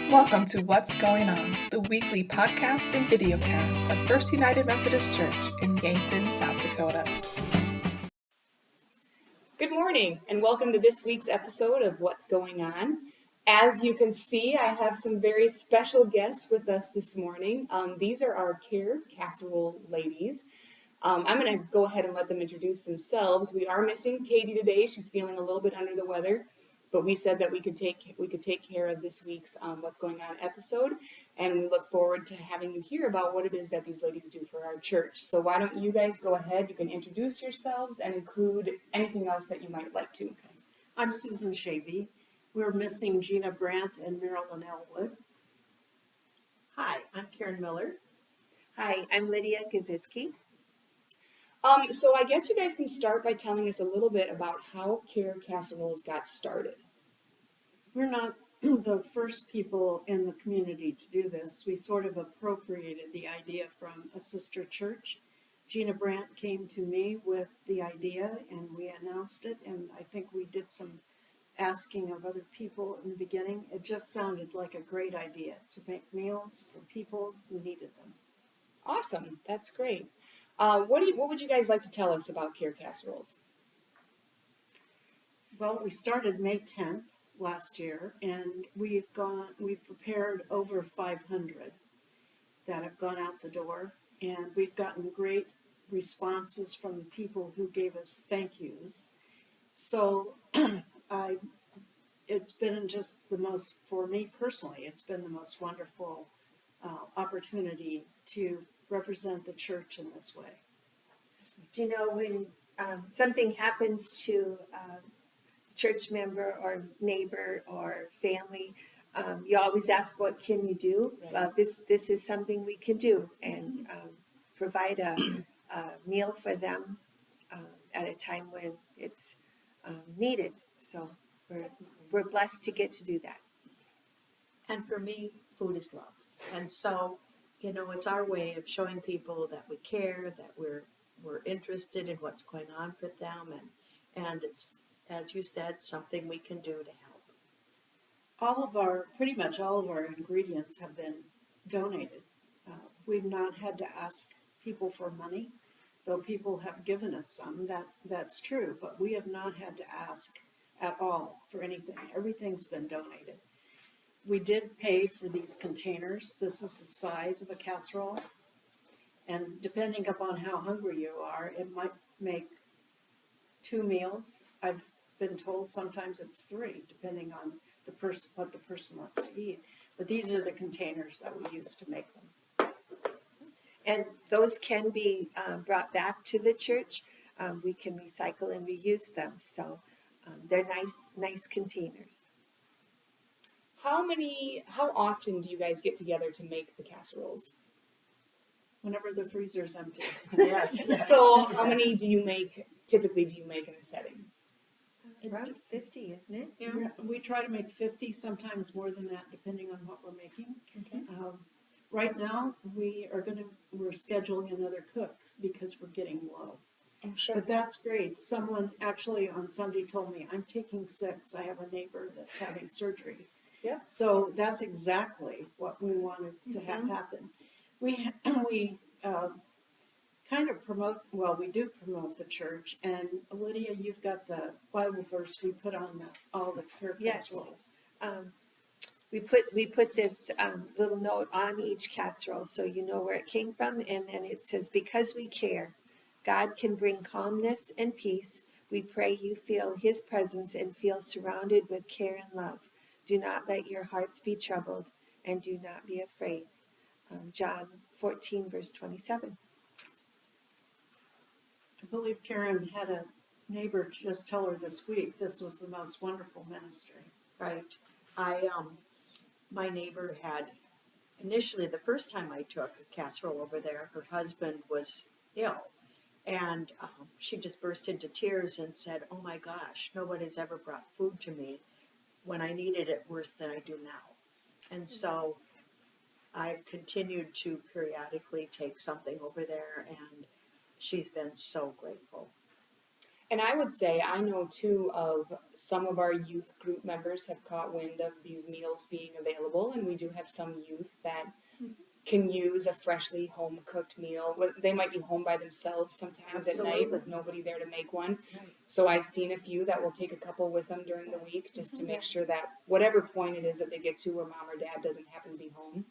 Welcome to What's Going On, the weekly podcast and videocast of First United Methodist Church in Yankton, South Dakota. Good morning, and welcome to this week's episode of What's Going On. As you can see, I have some very special guests with us this morning. These are our Care Casserole ladies. I'm going to go ahead and let them introduce themselves. We are missing Katie today. She's feeling a little bit under the weather, but we said that we could take care of this week's What's Going On episode, and we look forward to having you hear about what it is that these ladies do for our church. So why don't you guys go ahead? You can introduce yourselves and include anything else that you might like to. I'm Susan Shavy. We're missing Gina Brandt and Marilyn Elwood. Hi, I'm Karen Miller. Hi, I'm Lydia Gaziski. So I guess you guys can start by telling us a little bit about how Care Casseroles got started. We're not the first people in the community to do this. We sort of appropriated the idea from a sister church. Gina Brandt came to me with the idea and we announced it, and I think we did some asking of other people in the beginning. It just sounded like a great idea to make meals for people who needed them. Awesome, that's great. What would you guys like to tell us about Care Casseroles? Well, we started May 10th last year, and we've prepared over 500 that have gone out the door, and we've gotten great responses from the people who gave us thank yous. So it's been just for me personally, it's been the most wonderful opportunity to represent the church in this way. Do you know when something happens to a church member or neighbor or family, you always ask, what can you do? Right. This is something we can do, and provide a meal for them at a time when it's needed. So we're blessed to get to do that. And for me, food is love. And so, it's our way of showing people that we care, that we're interested in what's going on for them, and it's, as you said, something we can do to help. Pretty much all of our ingredients have been donated. We've not had to ask people for money, though people have given us some, that's true, but we have not had to ask at all for anything. Everything's been donated. We did pay for these containers. This is the size of a casserole. And depending upon how hungry you are, it might make 2 meals. I've been told sometimes it's 3, depending on what the person wants to eat. But these are the containers that we use to make them. And those can be brought back to the church. We can recycle and reuse them. So they're nice containers. How often do you guys get together to make the casseroles? Whenever the freezer's empty. Yes. So how many typically do you make in a setting? Around 50, isn't it? Yeah, we try to make 50, sometimes more than that, depending on what we're making. Okay. Right now, we're scheduling another cook because we're getting low. Oh, sure. But that's great. Someone actually on Sunday told me, I'm taking 6. I have a neighbor that's having surgery. Yeah. So that's exactly what we wanted to have happen. We kind of we do promote the church. And Lydia, you've got the Bible verse we put on all the Care Casseroles. We put this little note on each casserole so you know where it came from, and then it says, because we care, God can bring calmness and peace. We pray you feel his presence and feel surrounded with care and love. Do not let your hearts be troubled, and do not be afraid. John 14, verse 27. I believe Karen had a neighbor just tell her this week this was the most wonderful ministry. Right. My neighbor had, initially, the first time I took a casserole over there, her husband was ill. And she just burst into tears and said, oh my gosh, nobody's ever brought food to me when I needed it worse than I do now. And so I've continued to periodically take something over there, and she's been so grateful. And I would say, I know too of some of our youth group members have caught wind of these meals being available, and we do have some youth that can use a freshly home cooked meal. They might be home by themselves sometimes at night with Absolutely. nobody there to make one. Right. So I've seen a few that will take a couple with them during the week just to make sure that whatever point it is that they get to where mom or dad doesn't happen to be home,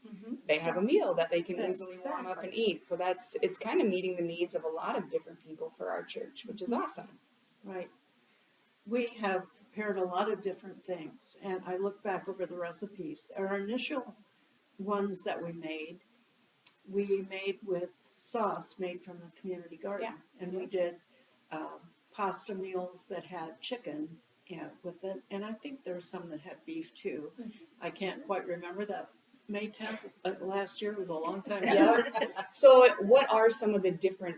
they have a meal that they can easily warm up and eat. So it's kind of meeting the needs of a lot of different people for our church, which is awesome. Right. We have prepared a lot of different things, and I look back over the recipes. Our initial ones that we made with sauce made from the community garden. Yeah. And we did pasta meals that had chicken with it, and I think there were some that had beef too. I can't quite remember that. May 10th last year was a long time ago. So what are some of the different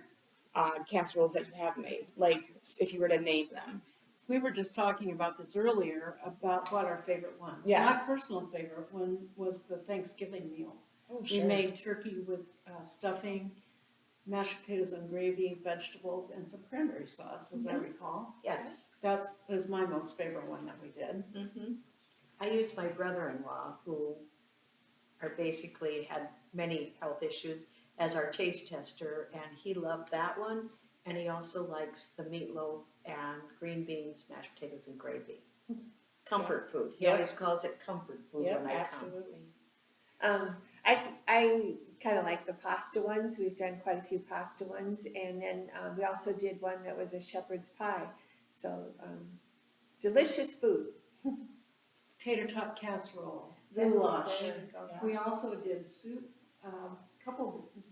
casseroles that you have made? Like, if you were to name them. We were just talking about this earlier about what our favorite ones. Yeah. My personal favorite one was the Thanksgiving meal. Oh, We made turkey with stuffing, mashed potatoes and gravy, vegetables, and some cranberry sauce, as I recall. Yes. That was my most favorite one that we did. I used my brother-in-law, who are basically had many health issues, as our taste tester, and he loved that one. And he also likes the meatloaf and green beans, mashed potatoes, and gravy. Comfort food. He always calls it comfort food when I absolutely. I kind of like the pasta ones. We've done quite a few pasta ones, and then we also did one that was a shepherd's pie. So delicious food. Tater tot casserole, Yes, goulash. there you go. We also did soup,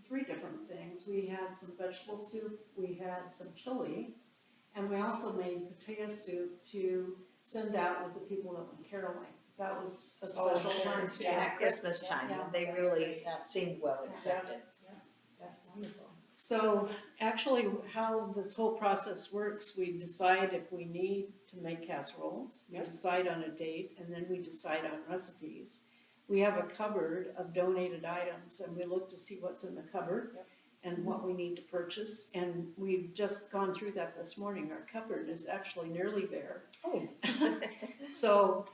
three different things. We had some vegetable soup, we had some chili, and we also made potato soup to send out with the people that went caroling. That was a special time. Christmas, At Christmas time, Yeah. they That's really, great. that seemed well accepted. That's wonderful. So actually, how this whole process works, we decide if we need to make casseroles, we Yep. decide on a date, and then we decide on recipes. We have a cupboard of donated items, and we look to see what's in the cupboard Yep. and what we need to purchase. And we've just gone through that this morning. Our cupboard is actually nearly bare. Oh, So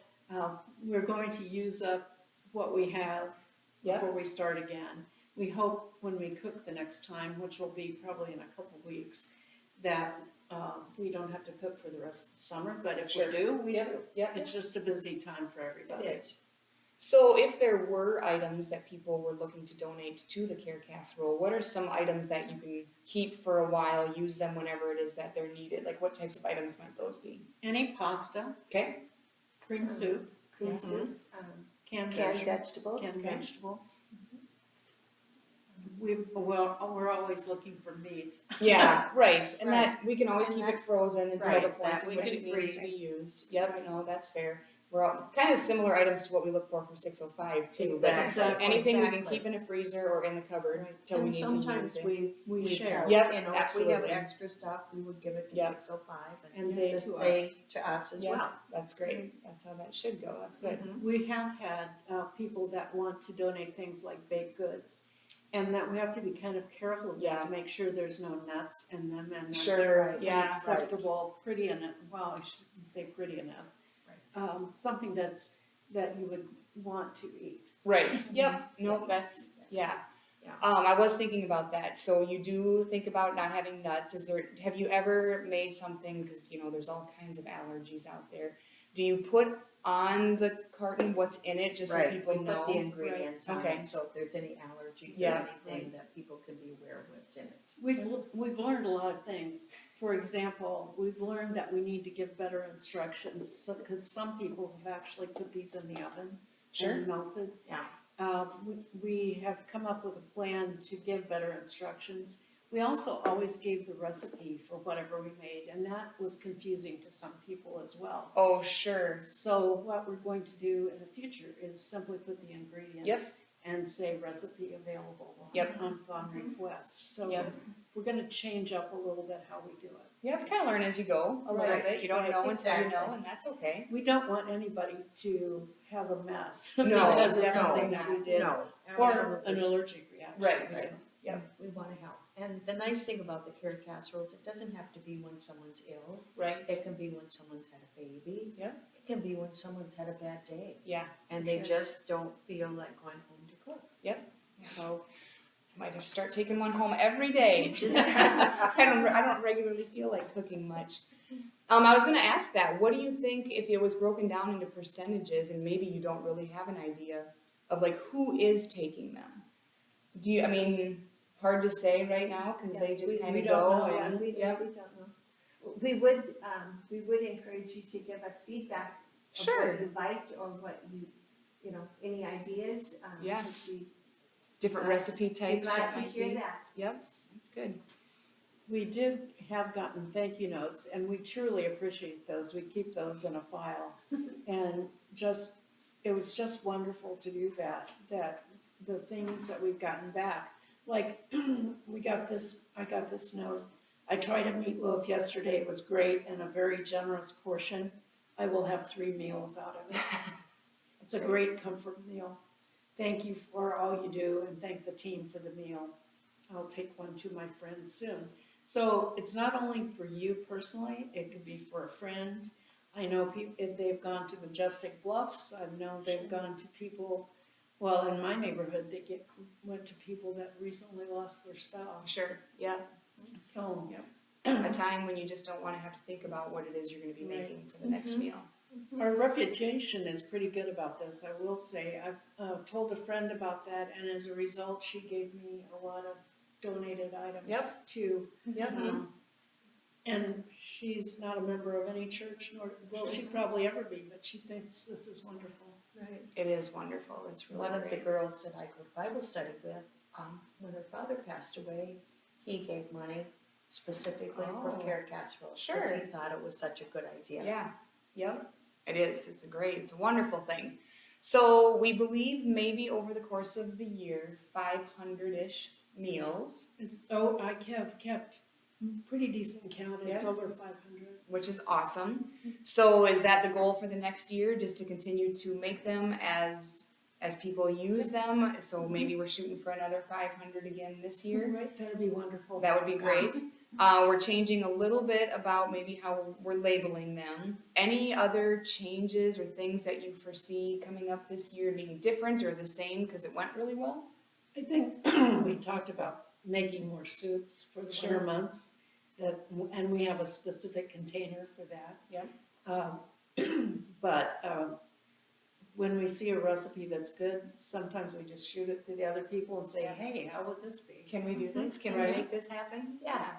we're going to use up what we have Yep. before we start again. We hope when we cook the next time, which will be probably in a couple weeks, that we don't have to cook for the rest of the summer. But if Sure. we do, we do. Yep. It's just a busy time for everybody. It is. So if there were items that people were looking to donate to the Care Casserole, what are some items that you can keep for a while, use them whenever it is that they're needed? Like, what types of items might those be? Any pasta, Okay. cream soup, Cream Mhm. soups, canned canned vegetables. vegetables. Canned Okay. vegetables. We're always looking for meat. Yeah, right. And Right. that we can always And keep that- it frozen until right, the point that in we which can it needs to be freeze. used. Yep, no, that's fair. We're all kind of similar items to what we look for 605 too. But Exactly. anything we can Exactly. keep in a freezer or in the cupboard Right. till we And need to sometimes use it. We share. Yep, you know, absolutely. if we have extra stuff, we would give it to Yep. 605 And they to they us. to us as Yeah. well. That's great. That's how that should go. That's good. We have had people that want to donate things like baked goods, and that we have to be kind of careful of Yeah. that to make sure there's no nuts in them and that Sure, they're right, yeah. acceptable, pretty enough. Well, I shouldn't say pretty enough. Something that you would want to eat. Right. Yep. No, Yes. that's yeah. Yeah. I was thinking about that. So you do think about not having nuts. Have you ever made something, because you know there's all kinds of allergies out there. Do you put on the carton what's in it just so Right, people we know? put the ingredients on Okay. it, so if there's any allergies Yeah. or anything, that people can be aware of what's in it. We've learned a lot of things. For example, we've learned that we need to give better instructions because some people have actually put these in the oven Sure. and melted. Yeah. We have come up with a plan to give better instructions. We also always gave the recipe for whatever we made, and that was confusing to some people as well. Oh, sure. So what we're going to do in the future is simply put the ingredients and say recipe available Yep. on request. So Yep. we're gonna change up a little bit how we do it. Yeah, kind of learn as you go a little Right, bit. You don't right, know until you know, exactly. and that's okay. We don't want anybody to have a mess No, because of definitely something that we did No, or absolutely. an allergic reaction. Right. So Yep. We wanna help. And the nice thing about the Care Casseroles, it doesn't have to be when someone's ill. Right. It can be when someone's had a baby. Yep. It can be when someone's had a bad day. Yeah. And they Sure. just don't feel like going home to cook. So I might have to start taking one home every day. Just I don't regularly feel like cooking much. I was going to ask that. What do you think if it was broken down into percentages, and maybe you don't really have an idea of like who is taking them? Do you? I mean, hard to say right now because they just kind we of don't go. know. And, We don't know. We would encourage you to give us feedback of Sure. what you liked or what you know, any ideas. Yeah. 'Cause different Glad- recipe we'd types. glad that to might hear be. that. Yep, that's good. We did have gotten thank you notes, and we truly appreciate those. We keep those in a file. And it was just wonderful to do that the things that we've gotten back. Like, I got this note. I tried a meatloaf yesterday. It was great and a very generous portion. I will have 3 meals out of it. It's a great comfort meal. Thank you for all you do, and thank the team for the meal. I'll take one to my friend soon. So it's not only for you personally, it could be for a friend. I know if they've gone to Majestic Bluffs, I know they've gone to people, well, in my neighborhood, went to people that recently lost their spouse. Sure, yeah. So, A time when you just don't want to have to think about what it is you're going to be Right. making for the next meal. our reputation is pretty good about this, I will say. I've told a friend about that, and as a result, she gave me a lot of donated items Yep. too. Yep. And she's not a member of any church, nor will she probably ever be, but she thinks this is wonderful. Right. It is wonderful. It's really One of the great. girls that I go to Bible study with, when her father passed away, he gave money specifically for Oh. Care Casseroles. Sure. Because he thought it was such a good idea. Yeah, yep, it is. It's a wonderful thing. So we believe maybe over the course of the year, 500-ish meals, I have kept pretty decent count, it's Yeah. over 500. which is awesome. So is that the goal for the next year, just to continue to make them as people use them? So maybe we're shooting for another 500 again this year. Right, that'd be wonderful. That would be great. We're changing a little bit about maybe how we're labeling them. Any other changes or things that you foresee coming up this year being different or the same because it went really well? I think we talked about making more soups for the Sure. winter months, and we have a specific container for that. Yep. But when we see a recipe that's good, sometimes we just shoot it to the other people and say, Yeah. hey, how would this be? Can we do this? Can we Right. make this happen? Yeah.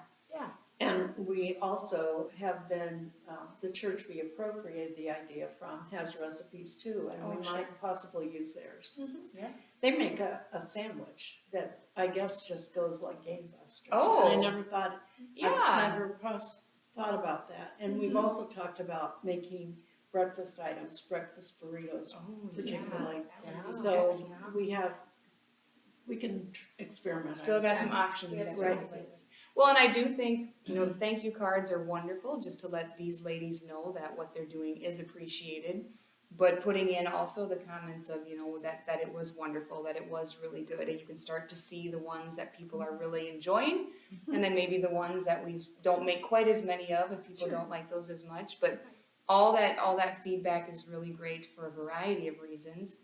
And we also have been, the church we appropriated the idea from has recipes too, and Oh, we sure. might possibly use theirs. Yeah. They make a sandwich that I guess just goes like gangbusters. Oh. And I never thought, Yeah. I've never thought about that. And we've Mhm. also talked about making breakfast items, breakfast burritos Oh, particularly. Yeah. So Excellent. we can experiment. Still got some Yeah. options. We have that some we like. ideas. Well, and I do think, the thank you cards are wonderful just to let these ladies know that what they're doing is appreciated. But putting in also the comments of, that it was wonderful, that it was really good. And you can start to see the ones that people are really enjoying. And then maybe the ones that we don't make quite as many of if people don't like those as much. But all that feedback is really great for a variety of reasons.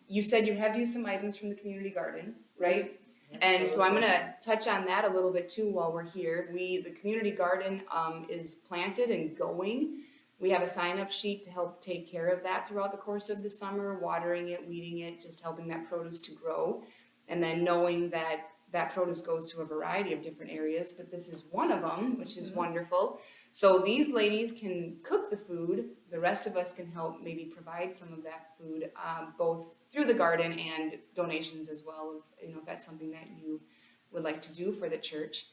You said you have used some items from the community garden, right? And so I'm gonna touch on that a little bit too while we're here. The community garden is planted and going. We have a sign-up sheet to help take care of that throughout the course of the summer, watering it, weeding it, just helping that produce to grow. And then knowing that that produce goes to a variety of different areas, but this is one of them, which is wonderful. So these ladies can cook the food. The rest of us can help maybe provide some of that food, both through the garden and donations as well, if that's something that you would like to do for the church.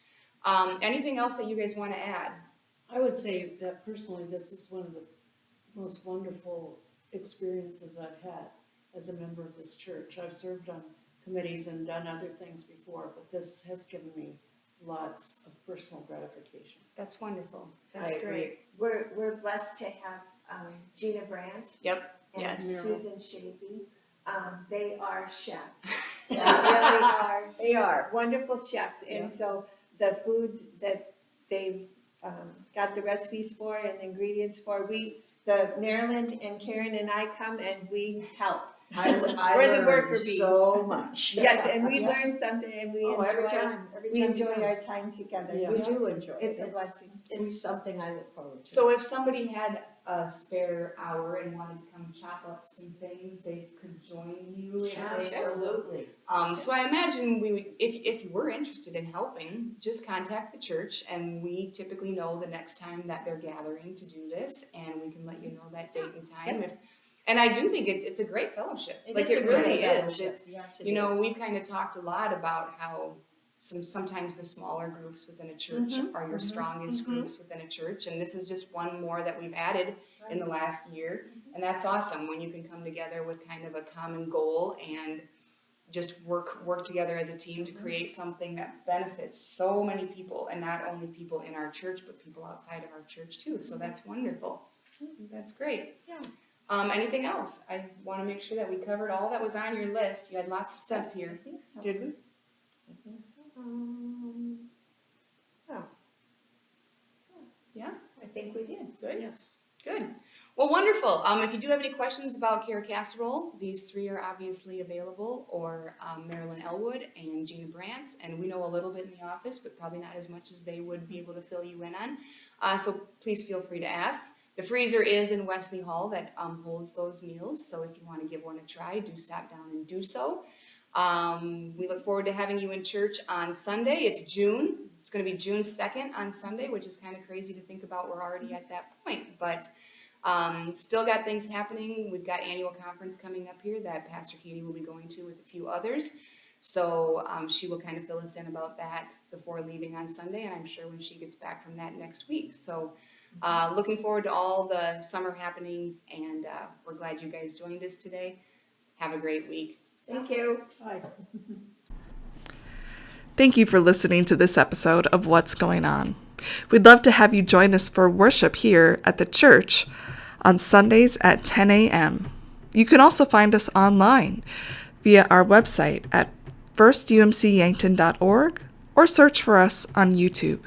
Anything else that you guys want to add? I would say that personally, this is one of the most wonderful experiences I've had as a member of this church. I've served on committees and done other things before, but this has given me lots of personal gratification. That's wonderful. That's I agree. great. We're blessed to have Gina Brandt Yep. and Yes. Susan Shavey. They are chefs. They Yeah. really are They are. wonderful chefs. And Yeah. so the food that they've got the recipes for and the ingredients for, the Marilyn and Karen and I come and we help. I We're the worker learned bees. so much. Yes, and we Yeah. learn something and we Oh, every enjoy. time We you enjoy come. our time together. Yeah. We do enjoy it. It's a blessing. It's something I look forward to. So if somebody had a spare hour and wanted to come chop up some things, they could join you. If they- Absolutely. So I imagine we would, if you were interested in helping, just contact the church, and we typically know the next time that they're gathering to do this, and we can let you know that date and time. And I do think it's a great fellowship. It like is it a really great is. fellowship. It's Yes, it you know is. we've kind of talked a lot about how sometimes the smaller groups within a church are your strongest groups within a church, and this is just one more that we've added in the last year, and that's awesome when you can come together with kind of a common goal and just work together as a team to create something that benefits so many people, and not only people in our church but people outside of our church too. So that's wonderful. That's great. Yeah. Anything else? I want to make sure that we covered all that was on your list. You had lots of stuff I here. think so. Did we? I think so. Oh, Yeah. I think we did. Good. yes. Good. Well, wonderful. If you do have any questions about Care Casserole, these three are obviously available, or Marilyn Elwood and Gina Brandt, and we know a little bit in the office, but probably not as much as they would be able to fill you in on. So please feel free to ask. The freezer is in Wesley Hall that holds those meals, so if you want to give one a try, do stop down and do so. We look forward to having you in church on Sunday. It's June. It's going to be June 2nd on Sunday, which is kind of crazy to think about. We're already at that point, but still got things happening. We've got annual conference coming up here that Pastor Katie will be going to with a few others. So she will kind of fill us in about that before leaving on Sunday, and I'm sure when she gets back from that next week. So looking forward to all the summer happenings, and we're glad you guys joined us today. Have a great week. Thank you. Aye. Thank you for listening to this episode of What's Going On. We'd love to have you join us for worship here at the church on Sundays at 10 a.m. You can also find us online via our website at firstumcyankton.org or search for us on YouTube.